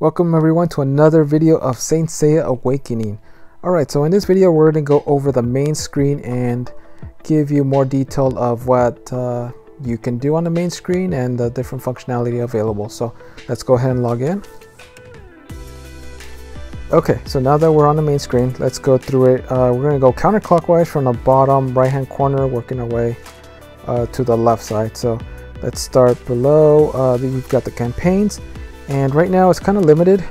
Welcome everyone to another video of Saint Seiya Awakening. Alright, so in this video we're going to go over the main screen and give you more detail of what you can do on the main screen and the different functionality available. So let's go ahead and log in. Okay, so now that we're on the main screen, let's go through it. We're going to go counterclockwise from the bottom right hand corner, working our way to the left side. So let's start below. We've got the campaigns. And right now it's kind of limited,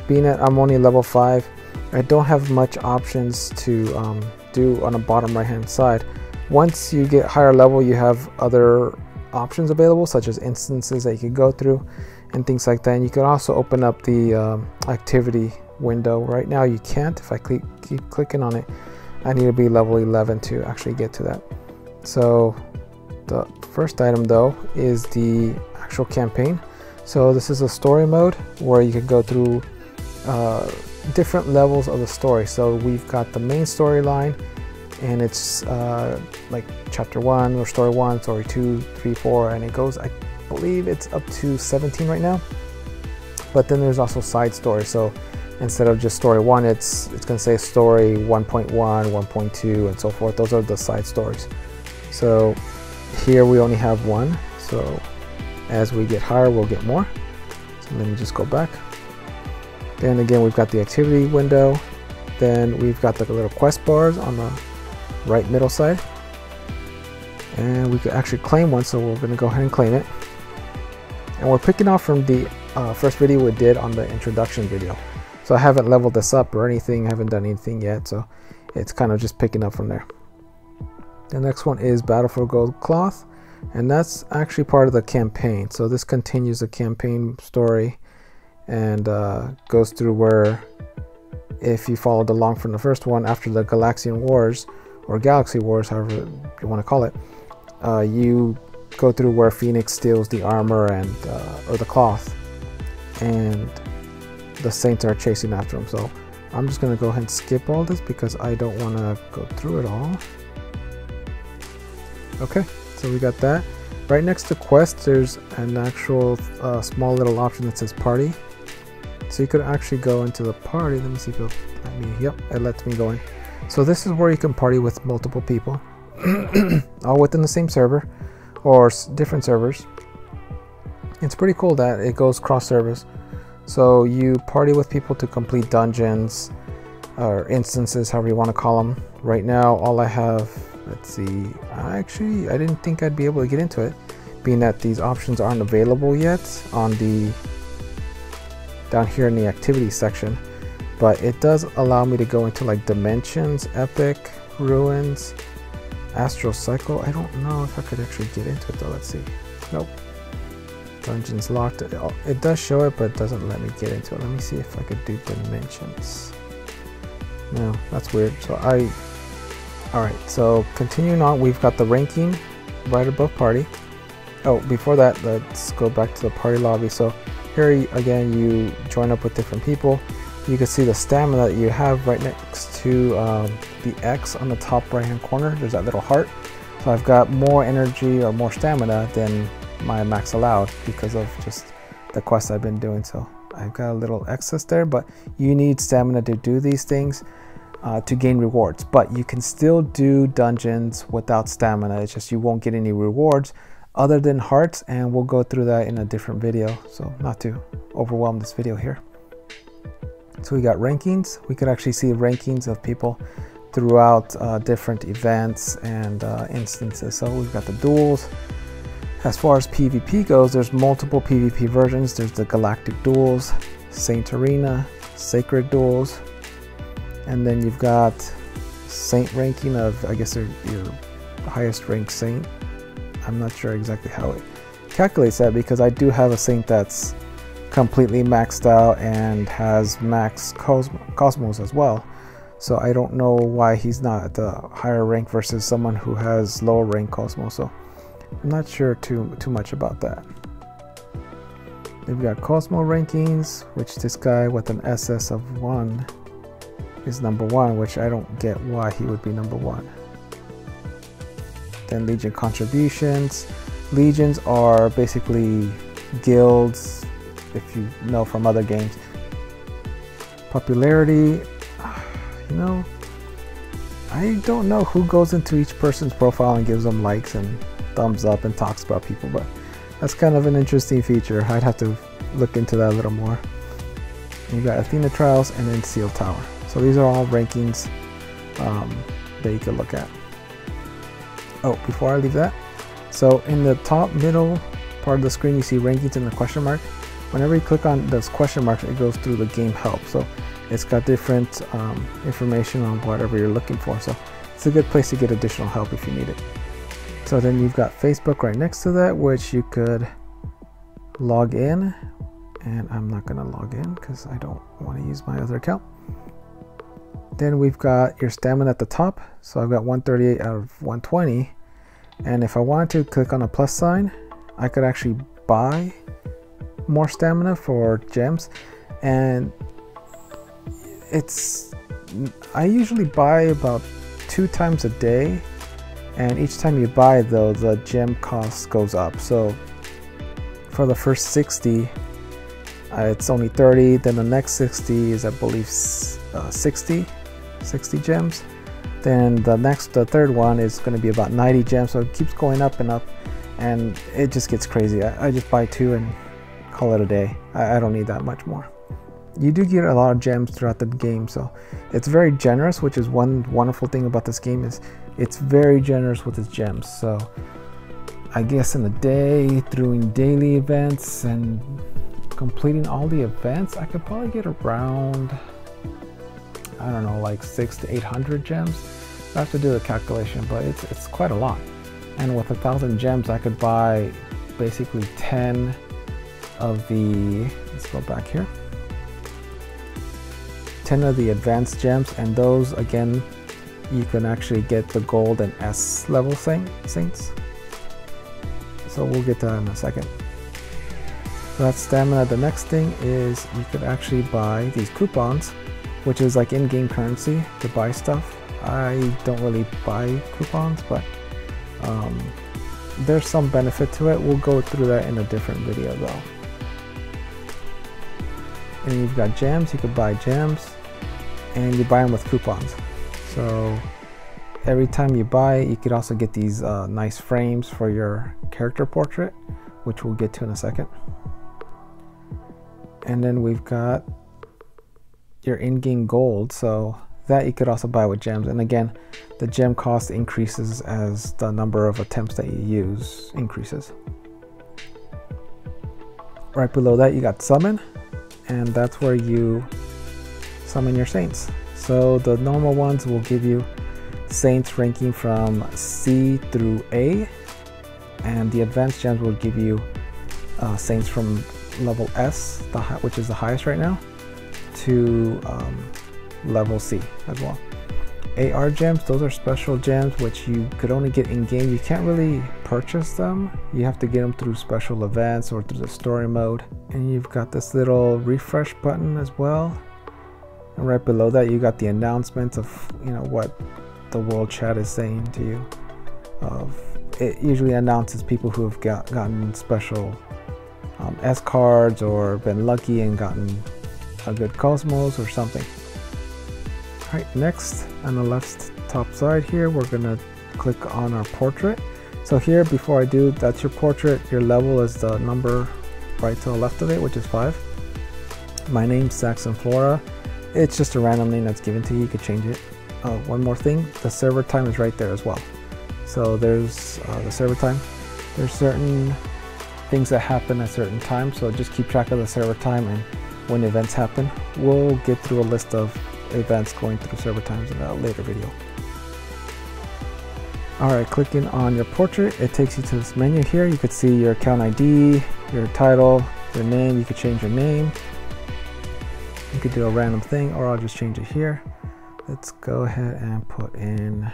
being that I'm only level 5. I don't have much options to do on the bottom right hand side. Once you get higher level, you have other options available, such as instances that you can go through and things like that. And you can also open up the activity window. Right now you can't. If I keep clicking on it, I need to be level 11 to actually get to that. So the first item though is the actual campaign. So this is a story mode where you can go through different levels of the story. So we've got the main storyline, and it's like chapter 1 or story 1, story 2, 3, 4, and it goes, I believe it's up to 17 right now. But then there's also side stories. So instead of just story 1, it's going to say story 1.1, 1.2, and so forth. Those are the side stories. So here we only have one. So as we get higher, we'll get more. So let me just go back. Then again, we've got the activity window. Then we've got the little quest bars on the right middle side. And we could actually claim one, so we're going to go ahead and claim it. And we're picking off from the first video we did on the introduction video. So I haven't leveled this up or anything, I haven't done anything yet, so it's kind of just picking up from there. The next one is Battle for Gold Cloth. And that's actually part of the campaign. So this continues the campaign story and goes through where, if you followed along from the first one, after the Galaxian Wars or Galaxy Wars, however you want to call it, you go through where Phoenix steals the armor and or the cloth, and the Saints are chasing after him. So I'm just going to go ahead and skip all this because I don't want to go through it all. Okay. So we got that. Right next to quest, there's an actual small little option that says party. So you could actually go into the party. Let me see if it'll let me. Yep, it lets me go in. So this is where you can party with multiple people, all within the same server or different servers. It's pretty cool that it goes cross service. So you party with people to complete dungeons or instances, however you want to call them. Right now, all I have. Let's see, I didn't think I'd be able to get into it, being that these options aren't available yet on the down here in the activity section, but it does allow me to go into like dimensions, epic, ruins, astral cycle. I don't know if I could actually get into it though. Let's see. Nope. Dungeons locked. It does show it, but it doesn't let me get into it. Let me see if I could do dimensions. No, that's weird. So alright, so continuing on, we've got the ranking right above party. Oh, before that, let's go back to the party lobby. So here again, you join up with different people. You can see the stamina that you have right next to the X on the top right hand corner. There's that little heart. So I've got more energy or more stamina than my max allowed because of just the quests I've been doing. So I've got a little excess there, but you need stamina to do these things. To gain rewards, but you can still do dungeons without stamina. It's just you won't get any rewards other than hearts, and we'll go through that in a different video, so not to overwhelm this video here. So we got rankings. We could actually see rankings of people throughout different events and instances. So we've got the duels. As far as PvP goes, there's multiple PvP versions. There's the Galactic Duels, Saint Arena, Sacred Duels. And then you've got Saint ranking of, I guess, your highest ranked Saint. I'm not sure exactly how it calculates that because I do have a Saint that's completely maxed out and has max Cosmos as well. So I don't know why he's not at the higher rank versus someone who has lower rank Cosmos. So I'm not sure too much about that. Then we've got Cosmo rankings, which this guy with an SS of 1 is number 1, which I don't get why he would be number 1. Then Legion contributions. Legions are basically guilds, if you know from other games. Popularity, you know, I don't know who goes into each person's profile and gives them likes and thumbs up and talks about people, but that's kind of an interesting feature. I'd have to look into that a little more. You've got Athena Trials and then Seal Tower. So these are all rankings that you can look at. Oh, before I leave that, so in the top middle part of the screen you see rankings and the question mark. Whenever you click on this question mark, it goes through the game help. So it's got different information on whatever you're looking for. So it's a good place to get additional help if you need it. So then you've got Facebook right next to that, which you could log in. And I'm not going to log in because I don't want to use my other account. Then we've got your stamina at the top. So I've got 138 out of 120. And if I wanted to click on a plus sign, I could actually buy more stamina for gems. And I usually buy about 2 times a day. And each time you buy though, the gem cost goes up. So for the first 60, it's only 30, then the next 60 is I believe 60 gems. Then the third one is going to be about 90 gems, so it keeps going up and up, and it just gets crazy. I just buy 2 and call it a day. I don't need that much more. You do get a lot of gems throughout the game, so it's very generous, which is one wonderful thing about this game is it's very generous with its gems. So I guess in a day, doing daily events and completing all the events, I could probably get around, I don't know, like 600 to 800 gems. I have to do the calculation, but it's quite a lot. And with 1,000 gems, I could buy basically 10 of the, let's go back here, 10 of the advanced gems, and those again, you can actually get the gold and S level saints. So we'll get to that in a second. So that's stamina. The next thing is you could actually buy these coupons, which is like in-game currency to buy stuff. I don't really buy coupons, but there's some benefit to it. We'll go through that in a different video though. And you've got gems. You could buy gems and you buy them with coupons. So every time you buy, you could also get these nice frames for your character portrait, which we'll get to in a second. And then we've got your in-game gold, so that you could also buy with gems. And again, the gem cost increases as the number of attempts that you use increases. Right below that you got summon, and that's where you summon your saints. So the normal ones will give you saints ranking from C through A, and the advanced gems will give you saints from level S, which is the highest right now, to level C as well. AR gems, those are special gems which you could only get in game. You can't really purchase them. You have to get them through special events or through the story mode. And you've got this little refresh button as well. And right below that you got the announcements of what the world chat is saying to you. It usually announces people who have gotten special S cards or been lucky and gotten a good cosmos or something. Alright, next on the left top side here, we're gonna click on our portrait. So here, before I do, that's your portrait. Your level is the number right to the left of it, which is 5. My name's Saxon Flora. It's just a random name that's given to you. You could change it. Oh, one more thing, the server time is right there as well. So there's the server time. There's certain things that happen at certain times, so just keep track of the server time and when events happen. We'll get through a list of events going through server times in a later video. Alright, clicking on your portrait, it takes you to this menu here. You could see your account ID, your title, your name. You could change your name. You could do a random thing, or I'll just change it here. Let's go ahead and put in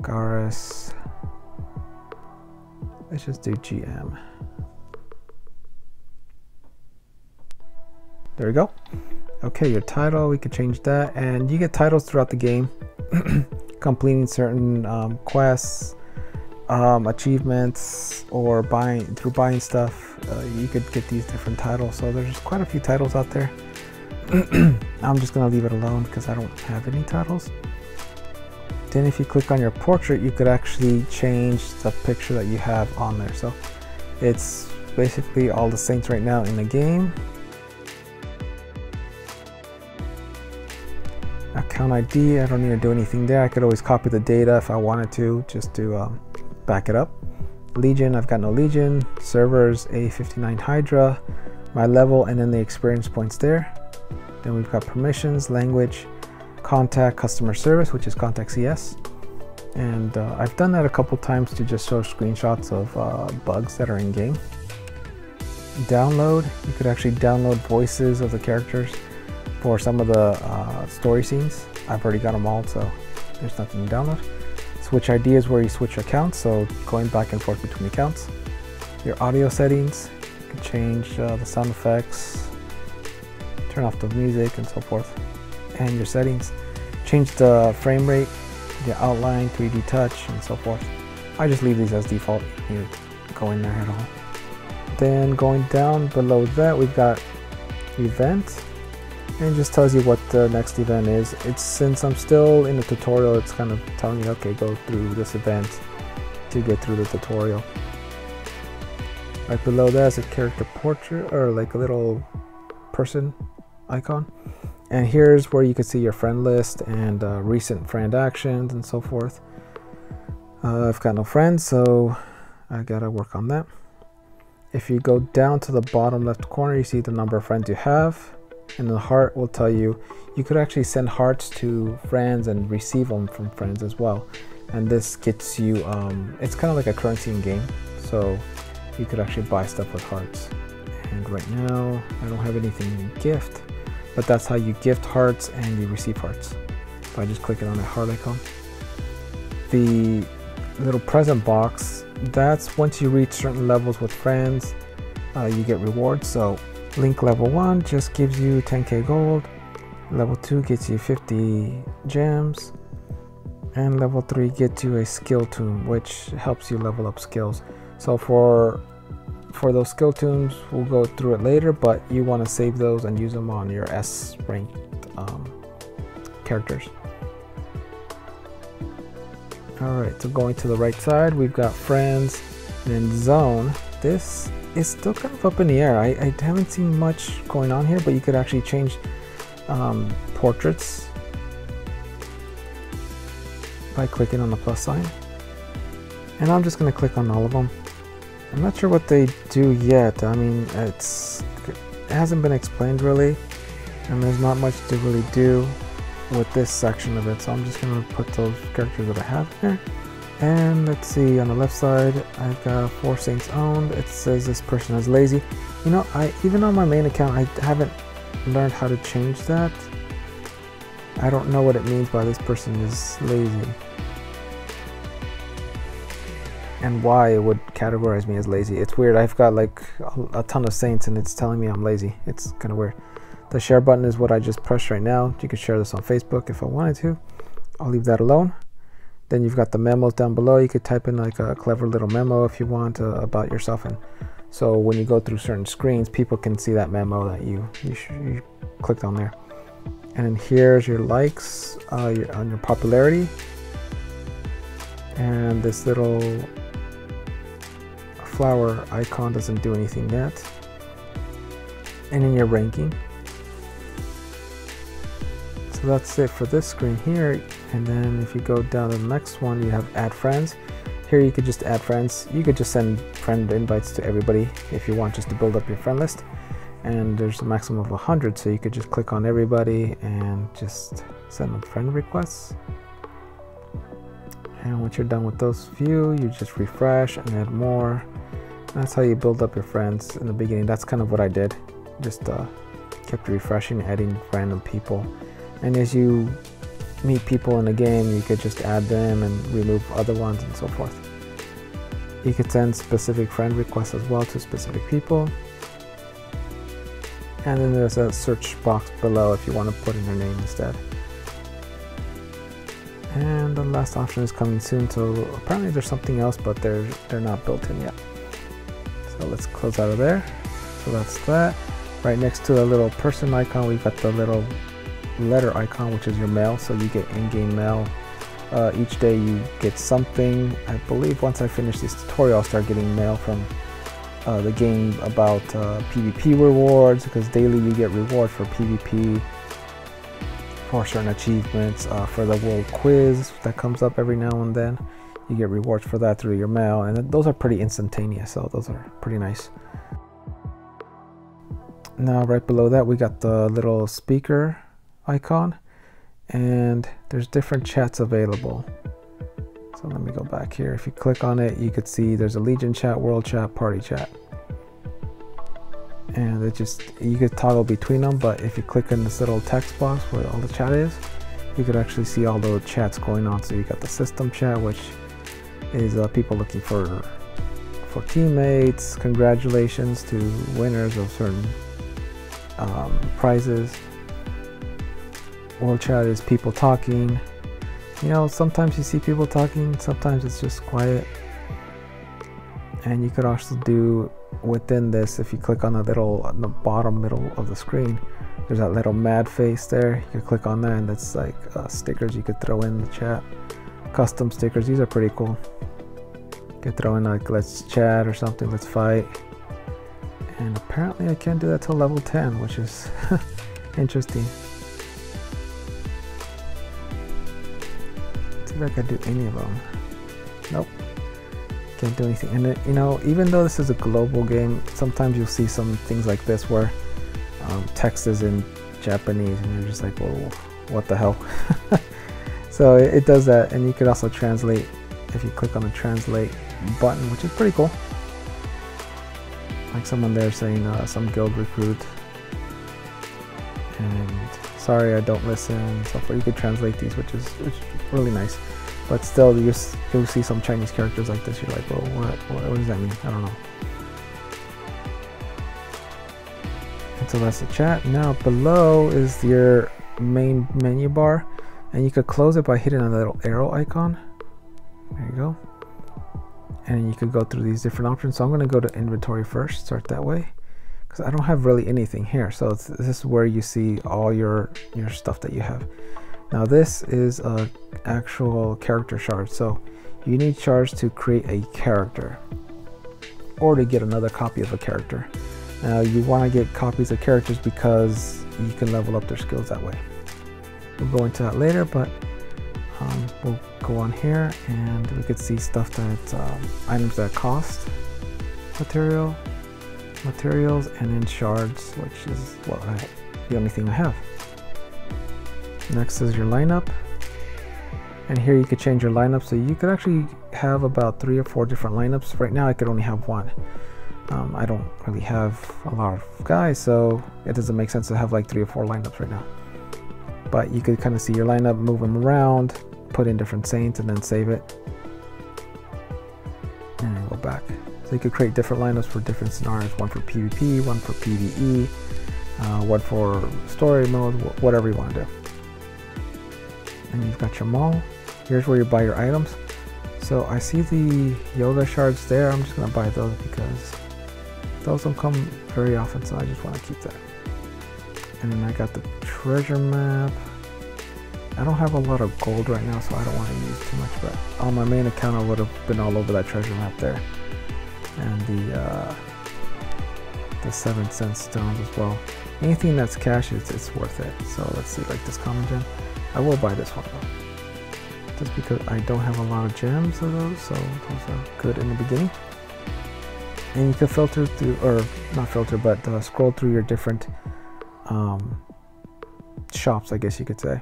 Garus. Let's just do GM. There we go. Okay, your title, we could change that, and you get titles throughout the game, completing certain quests, achievements, or through buying stuff. You could get these different titles. So there's quite a few titles out there. I'm just gonna leave it alone because I don't have any titles. Then if you click on your portrait, you could actually change the picture that you have on there. So it's basically all the saints right now in the game. Account ID, I don't need to do anything there. I could always copy the data if I wanted to, just to back it up. Legion, I've got no Legion. Servers, A59 Hydra. My level, and then the experience points there. Then we've got permissions, language, contact, customer service, which is contact CS. And I've done that a couple times to just show screenshots of bugs that are in game. Download, you could actually download voices of the characters for some of the story scenes. I've already got them all, so there's nothing to download. Switch ID is where you switch accounts, so going back and forth between accounts. Your audio settings, you can change the sound effects, turn off the music and so forth. And your settings, change the frame rate, the outline, 3D touch, and so forth. I just leave these as default. You need to go in there at all. Then going down below that, we've got event, and it just tells you what the next event is. It's, since I'm still in the tutorial, it's kind of telling me, okay, go through this event to get through the tutorial. Right below that is a character portrait, or like a little person icon. And here's where you can see your friend list and recent friend actions and so forth. I've got no friends, so I gotta work on that. If you go down to the bottom left corner, you see the number of friends you have, and the heart will tell you you could actually send hearts to friends and receive them from friends as well. And this gets you, it's kind of like a currency in game, so you could actually buy stuff with hearts. And right now, I don't have anything in gift. But that's how you gift hearts and you receive hearts, by just clicking on that heart icon. The little present box, that's once you reach certain levels with friends, you get rewards. So Link level 1 just gives you 10k gold, level 2 gets you 50 gems, and level 3 gets you a skill tome, which helps you level up skills. So for those skill tunes, we'll go through it later, but you want to save those and use them on your S ranked characters. Alright, so going to the right side, we've got friends and then zone. This is still kind of up in the air. I haven't seen much going on here, but you could actually change portraits by clicking on the plus sign. And I'm just going to click on all of them. I'm not sure what they do yet. I mean, it hasn't been explained really, and there's not much to really do with this section of it, so I'm just going to put those characters that I have here. And let's see, on the left side, I've got 4 saints owned. It says this person is lazy. You know, even on my main account, I haven't learned how to change that. I don't know what it means by this person is lazy, and why it would categorize me as lazy. It's weird. I've got like a ton of saints and it's telling me I'm lazy. It's kind of weird. The share button is what I just pressed right now. You could share this on Facebook if I wanted to. I'll leave that alone. Then you've got the memos down below. You could type in like a clever little memo if you want about yourself, and so when you go through certain screens, people can see that memo that you clicked on there. And then here's your likes on your popularity, and this little flower icon doesn't do anything yet. And in your ranking. So that's it for this screen here. And then if you go down to the next one, you have add friends. Here you could just add friends. You could just send friend invites to everybody if you want, just to build up your friend list. And there's a maximum of 100, so you could just click on everybody and just send them friend requests. And once you're done with those few, you just refresh and add more. That's how you build up your friends in the beginning. That's kind of what I did. Just kept refreshing, adding random people. And as you meet people in the game, you could just add them and remove other ones and so forth. You could send specific friend requests as well to specific people. And then there's a search box below if you want to put in their name instead. And the last option is coming soon, so apparently there's something else, but they're not built in yet. So let's close out of there. So that's that. Right next to the little person icon, we've got the little letter icon, which is your mail. So you get in-game mail. Each day you get something. I believe once I finish this tutorial, I'll start getting mail from the game about PvP rewards, because daily you get rewards for PvP, for certain achievements, for the world quiz that comes up every now and then. You get rewards for that through your mail, and those are pretty instantaneous, so those are pretty nice. Now right below that we got the little speaker icon, and there's different chats available. So let me go back here. If you click on it, you could see there's a Legion chat, world chat, party chat, and it just, you could toggle between them. But if you click in this little text box where all the chat is, you could actually see all the chats going on. So you got the system chat, which is people looking for teammates, congratulations to winners of certain prizes. World chat is people talking. You know, sometimes you see people talking, sometimes it's just quiet. And you could also do within this, if you click on the little, on the bottom middle of the screen, there's that little mad face there. You could click on that, and that's like stickers you could throw in the chat. Custom stickers, these are pretty cool. You could throw in like, let's chat or something, let's fight. And apparently I can't do that till level 10, which is interesting. Let's see if I can do any of them. Nope. Can't do anything. And you know, even though this is a global game, sometimes you'll see some things like this where text is in Japanese and you're just like, whoa, what the hell? So it does that. And you could also translate if you click on the translate button, which is pretty cool. Like someone there saying some guild recruit, and sorry I don't listen, and so forth. You could translate these, which is really nice. But still, you'll see some Chinese characters like this. You're like, well, what does that mean? I don't know. And so that's the chat. Now below is your main menu bar, and you could close it by hitting on the little arrow icon. There you go. And you could go through these different options. So I'm going to go to inventory first, start that way, because I don't have really anything here. So this is where you see all your stuff that you have. Now this is a actual character shard. So you need shards to create a character or to get another copy of a character. Now you want to get copies of characters because you can level up their skills that way. We'll go into that later, but we'll go on here and we could see stuff that items that cost materials, and then shards, which is the only thing I have. Next is your lineup, and here you could change your lineup. So you could actually have about 3 or 4 different lineups. Right now I could only have one. I don't really have a lot of guys, so it doesn't make sense to have like 3 or 4 lineups right now. But you could kind of see your lineup, move them around, put in different saints, and then save it, and then go back. So you could create different lineups for different scenarios, one for PvP, one for PvE, one for story mode, whatever you want to do. And you've got your mall. Here's where you buy your items. So I see the yoga shards there. I'm just going to buy those because those don't come very often, so I just want to keep that. And then I got the treasure map. I don't have a lot of gold right now, so I don't want to use too much, but on my main account I would have been all over that treasure map there. And the 7 cent stones as well. Anything that's cash, it's worth it. So let's see, like this common gem. I will buy this one though, just because I don't have a lot of gems of those, so those are good in the beginning. And you can filter through, or not filter, but scroll through your different shops, I guess you could say.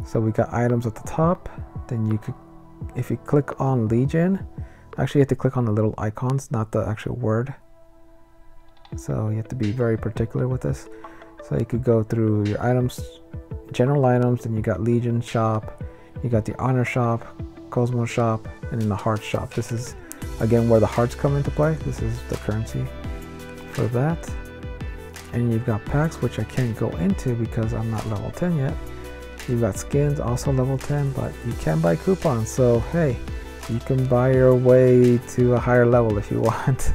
So we got items at the top. Then you could, if you click on Legion, actually you have to click on the little icons, not the actual word. So you have to be very particular with this. So you could go through your items, general items, then you got Legion shop, you got the honor shop, Cosmo shop, and then the heart shop. This is again where the hearts come into play. This is the currency for that. And you've got packs, which I can't go into because I'm not level 10 yet. You've got skins, also level 10, but you can buy coupons. So hey, you can buy your way to a higher level if you want.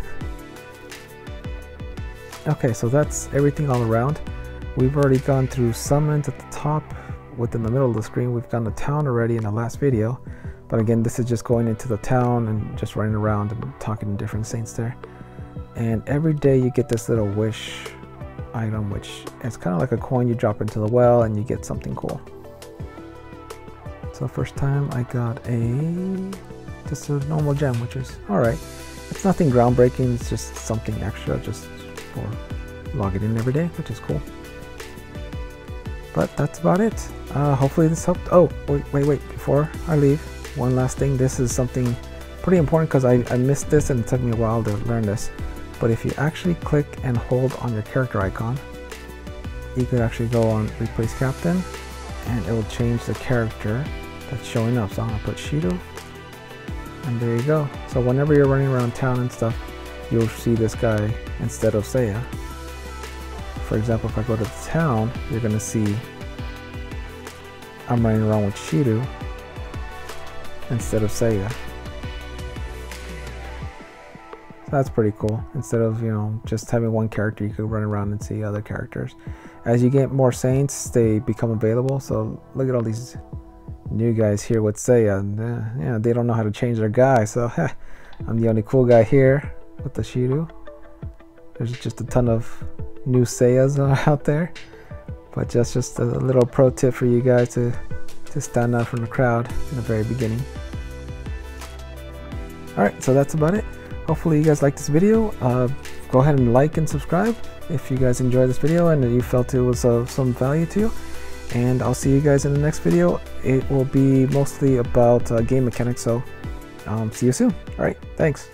Okay, so that's everything all around. We've already gone through summons at the top. Within the middle of the screen, we've gone to town already in the last video. But again, this is just going into the town and just running around and talking to different saints there. And every day you get this little wish item, which is kind of like a coin you drop into the well and you get something cool. So first time I got just a normal gem, which is alright. It's nothing groundbreaking, it's just something extra just for logging in every day, which is cool. But that's about it. Hopefully this helped. Oh, wait, before I leave, one last thing. This is something pretty important because I missed this and it took me a while to learn this. But if you actually click and hold on your character icon, you could actually go on replace captain and it will change the character that's showing up. So I'm gonna put Shido, and there you go. So whenever you're running around town and stuff, you'll see this guy instead of Seiya. For example, if I go to the town, you're gonna see I'm running around with Shido instead of Seiya. So that's pretty cool. Instead of, you know, just having one character, you could run around and see other characters. As you get more saints, they become available. So look at all these new guys here with Seiya, and yeah, they don't know how to change their guy. So I'm the only cool guy here with the Shido. There's just a ton of new Seiyas out there, but just a little pro tip for you guys to stand out from the crowd in the very beginning. Alright, so that's about it. Hopefully you guys liked this video. Go ahead and like and subscribe if you guys enjoyed this video and you felt it was of some value to you. And I'll see you guys in the next video. It will be mostly about game mechanics, so see you soon. Alright, thanks.